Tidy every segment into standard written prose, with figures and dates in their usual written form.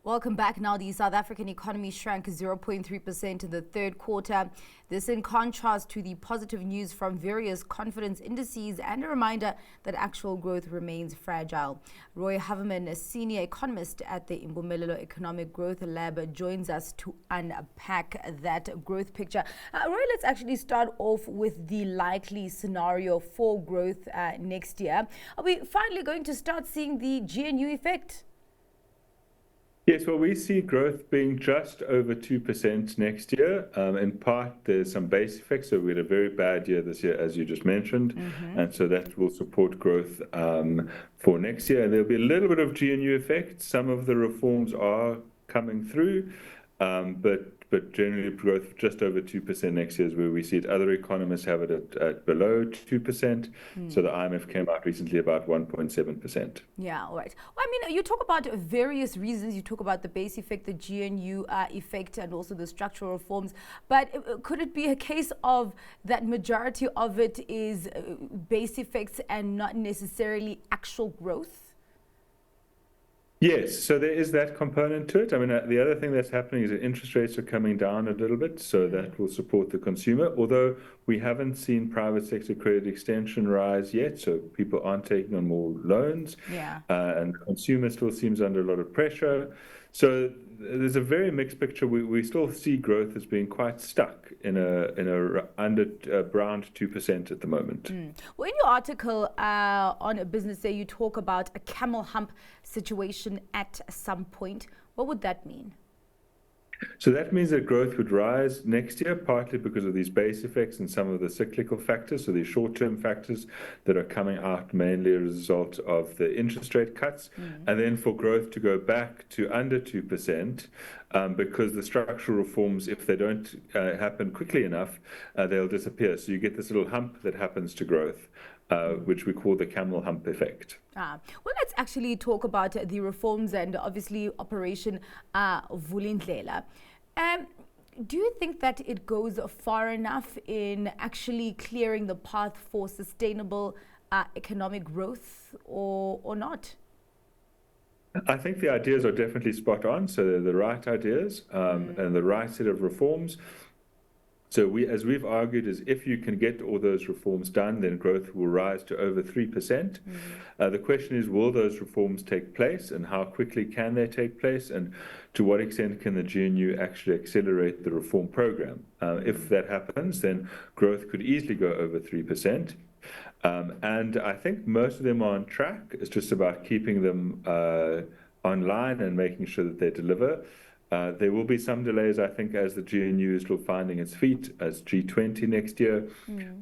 Welcome back. Now, the South African economy shrank 0.3% in the third quarter. This in contrast to the positive news from various confidence indices and a reminder that actual growth remains fragile. Roy Havemann, a senior economist at the Impumelelo Economic Growth Lab, joins us to unpack that growth picture. Roy, let's actually start off with the likely scenario for growth next year. Are we finally going to start seeing the GNU effect? Yes, well, we see growth being just over 2% next year. In part, there's some base effects. So we had a very bad year this year, as you just mentioned. And so that will support growth for next year. And there'll be a little bit of GNU effect. Some of the reforms are coming through, but generally growth just over 2% next year is where we see it. Other economists have it at below 2%. So the IMF came out recently about 1.7%. Yeah, all right. Well, I mean, you talk about various reasons. You talk about the base effect, the GNU effect, and also the structural reforms. But could it be a case of that majority of it is base effects and not necessarily actual growth? Yes, so there is that component to it. I mean, the other thing that's happening is that interest rates are coming down a little bit, so that will support the consumer, although we haven't seen private sector credit extension rise yet, so people aren't taking on more loans. And the consumer still seems under a lot of pressure. So there's a very mixed picture. We still see growth as being quite stuck in under around 2% at the moment. Well, in your article on a Business Day, you talk about a camel hump situation at some point. What would that mean? So that means that growth would rise next year, partly because of these base effects and some of the cyclical factors, so these short-term factors that are coming out mainly as a result of the interest rate cuts, and then for growth to go back to under 2%, because the structural reforms, if they don't happen quickly enough, they'll disappear. So you get this little hump that happens to growth, which we call the camel hump effect. Well, let's actually talk about the reforms and obviously Operation Vulindlela. Do you think that it goes far enough in actually clearing the path for sustainable economic growth or not? I think the ideas are definitely spot on. So they're the right ideas and the right set of reforms. So as we've argued, is if you can get all those reforms done, then growth will rise to over 3%. The question is, will those reforms take place, and how quickly can they take place, and to what extent can the GNU actually accelerate the reform program? If that happens, then growth could easily go over 3%. And I think most of them are on track. It's just about keeping them online and making sure that they deliver. There will be some delays, I think, as the GNU is still finding its feet as G20 next year.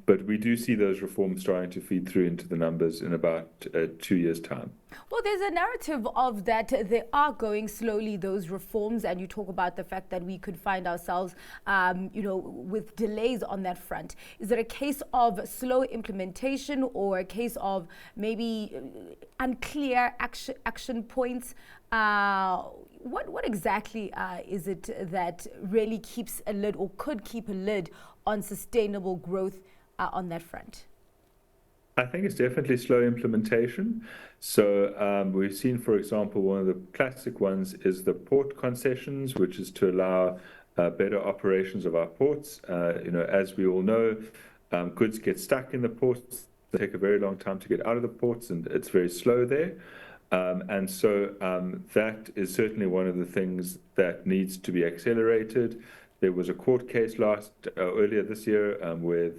But we do see those reforms starting to feed through into the numbers in about 2 years' time. Well, there's a narrative of that they are going slowly, those reforms, and you talk about the fact that we could find ourselves, with delays on that front. Is it a case of slow implementation or a case of maybe unclear action points? What exactly is it that really keeps a lid or could keep a lid on sustainable growth on that front? I think it's definitely slow implementation. So we've seen, for example, one of the classic ones is the port concessions, which is to allow better operations of our ports. As we all know, goods get stuck in the ports. They take a very long time to get out of the ports, and it's very slow there. And so that is certainly one of the things that needs to be accelerated. There was a court case earlier this year where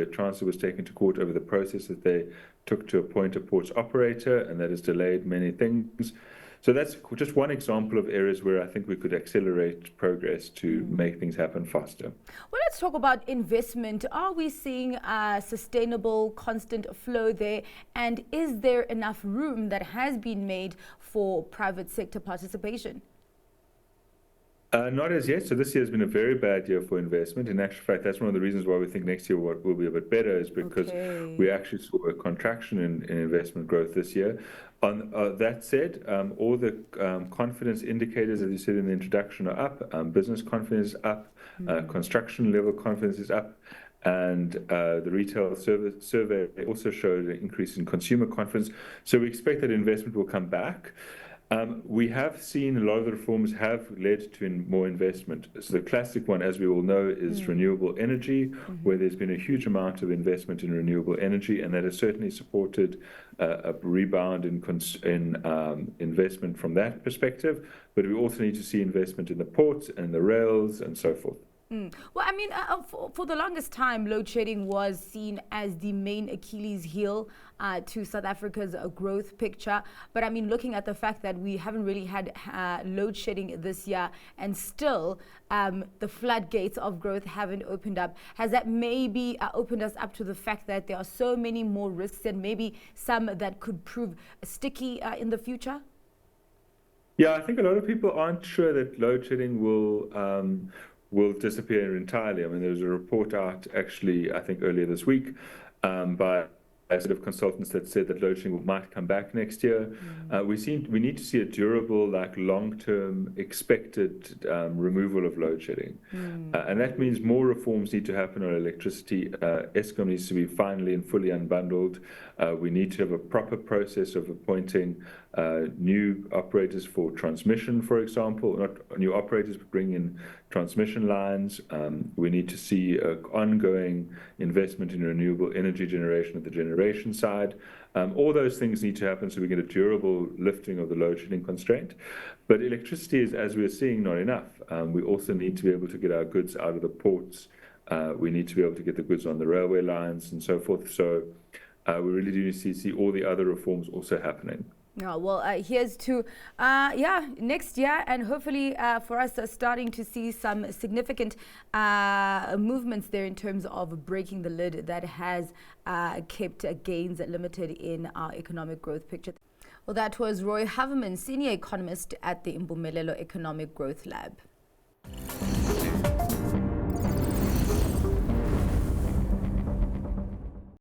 Transnet was taken to court over the process that they took to appoint a ports operator, and that has delayed many things. So that's just one example of areas where I think we could accelerate progress to make things happen faster. Well, let's talk about investment. Are we seeing a sustainable, constant flow there? And is there enough room that has been made for private sector participation? Not as yet. So this year has been a very bad year for investment. In actual fact, that's one of the reasons why we think next year will be a bit better, is because we actually saw a contraction in investment growth this year. On that said, all the confidence indicators, as you said in the introduction, are up. Business confidence is up. Construction level confidence is up. And the retail survey also showed an increase in consumer confidence. So we expect that investment will come back. We have seen a lot of the reforms have led to more investment. So the classic one, as we all know, is renewable energy, where there's been a huge amount of investment in renewable energy, and that has certainly supported a rebound in investment from that perspective. But we also need to see investment in the ports and the rails and so forth. Well, I mean, for the longest time, load shedding was seen as the main Achilles heel to South Africa's growth picture. But I mean, looking at the fact that we haven't really had load shedding this year, and still the floodgates of growth haven't opened up, has that maybe opened us up to the fact that there are so many more risks and maybe some that could prove sticky in the future? Yeah, I think a lot of people aren't sure that load shedding will disappear entirely. I mean, there was a report out actually, I think earlier this week, by a set of consultants that said that load shedding might come back next year. We need to see a durable, like long-term expected removal of load shedding. And that means more reforms need to happen on electricity. Eskom needs to be finally and fully unbundled. We need to have a proper process of appointing new operators for transmission, for example, not new operators, but bring in transmission lines. We need to see ongoing investment in renewable energy generation at the generation side. All those things need to happen so we get a durable lifting of the load shedding constraint. But electricity is, as we're seeing, not enough. We also need to be able to get our goods out of the ports. We need to be able to get the goods on the railway lines and so forth. So we really do need to see all the other reforms also happening. Yeah, well, here's to next year, and hopefully for us starting to see some significant movements there in terms of breaking the lid that has kept gains limited in our economic growth picture. Well, that was Roy Havemann, senior economist at the Impumelelo Economic Growth Lab.